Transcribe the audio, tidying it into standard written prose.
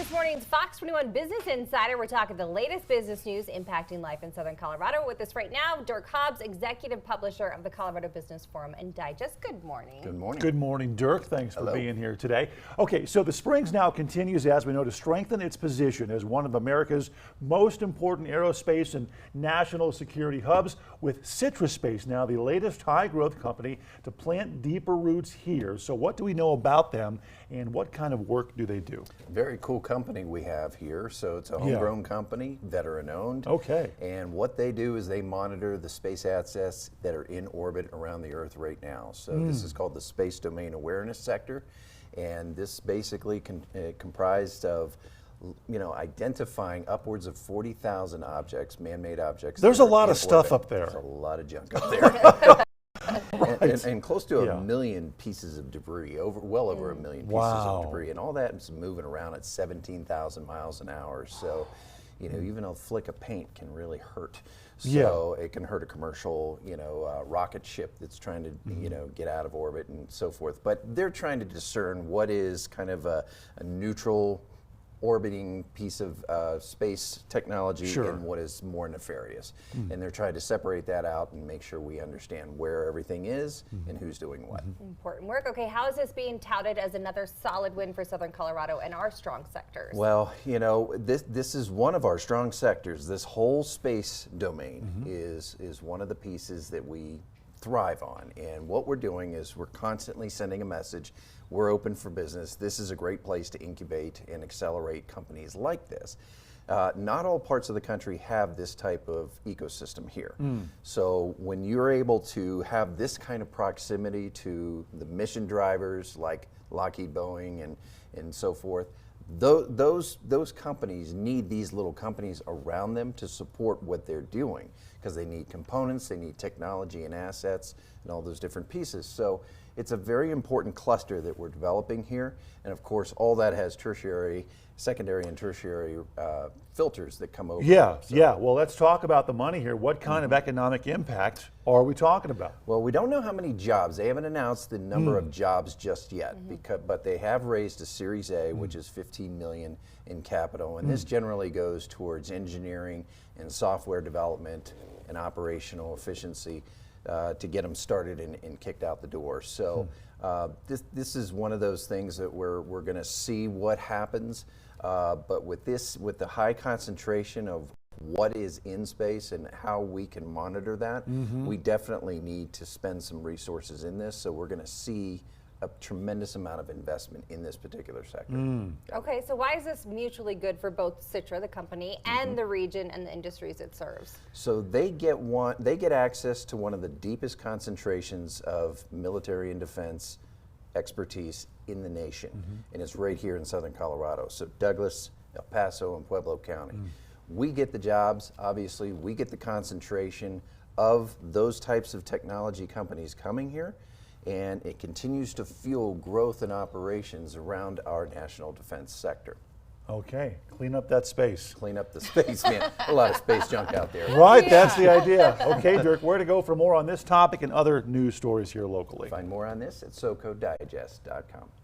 This morning's Fox 21 Business Insider, we're talking the latest business news impacting life in Southern Colorado. With us right now, Dirk Hobbs, executive publisher of the Colorado Business Forum and Digest. Good morning. Good morning. Good morning, Dirk. Thanks for being here today. Okay, so the Springs now continues, as we know, to strengthen its position as one of America's most important aerospace and national security hubs, with Citra Space now the latest high-growth company to plant deeper roots here. So what do we know about them, and what kind of work do they do? Very cool company we have here. So it's a homegrown company, veteran owned. Okay. And what they do is they monitor the space assets that are in orbit around the Earth right now. So this is called the Space Domain Awareness Sector. And this basically comprised of, you know, identifying upwards of 40,000 objects, man-made objects. There's a lot of stuff up there. There's a lot of junk up there. Right. And close to a million pieces of debris, well over a million pieces of debris, and all that is moving around at 17,000 miles an hour. So, you know, even a flick of paint can really hurt. So it can hurt a commercial, you know, rocket ship that's trying to, you know, get out of orbit and so forth. But they're trying to discern what is kind of a neutral orbiting piece of space technology and what is more nefarious. And they're trying to separate that out and make sure we understand where everything is and who's doing what. Important work. Okay, how is this being touted as another solid win for Southern Colorado and our strong sectors? Well, you know, this is one of our strong sectors. This whole space domain is one of the pieces that we thrive on. And what we're doing is we're constantly sending a message. We're open for business. This is a great place to incubate and accelerate companies like this. Not all parts of the country have this type of ecosystem here. So when you're able to have this kind of proximity to the mission drivers like Lockheed, Boeing, and so forth, those companies need these little companies around them to support what they're doing, because they need components, they need technology and assets and all those different pieces. So it's a very important cluster that we're developing here. And of course, all that has secondary and tertiary filters that come over. Well, let's talk about the money here. What kind of economic impact are we talking about? Well, we don't know how many jobs. They haven't announced the number of jobs just yet, but they have raised a Series A, which is $15 million in capital. And this generally goes towards engineering and software development and operational efficiency to get them started and kicked out the door. So this is one of those things that we're going to see what happens. But with the high concentration of what is in space and how we can monitor that, we definitely need to spend some resources in this. So we're going to see a tremendous amount of investment in this particular sector. Okay, so why is this mutually good for both Citra, the company, and the region and the industries it serves? So they get access to one of the deepest concentrations of military and defense expertise in the nation, and it's right here in Southern Colorado. So Douglas, El Paso, and Pueblo County. We get the jobs, obviously, we get the concentration of those types of technology companies coming here, and it continues to fuel growth and operations around our national defense sector. Okay, clean up that space. Clean up the space, man. A lot of space junk out there. Right, that's the idea. Okay, Dirk, where to go for more on this topic and other news stories here locally? Find more on this at SoCoDigest.com.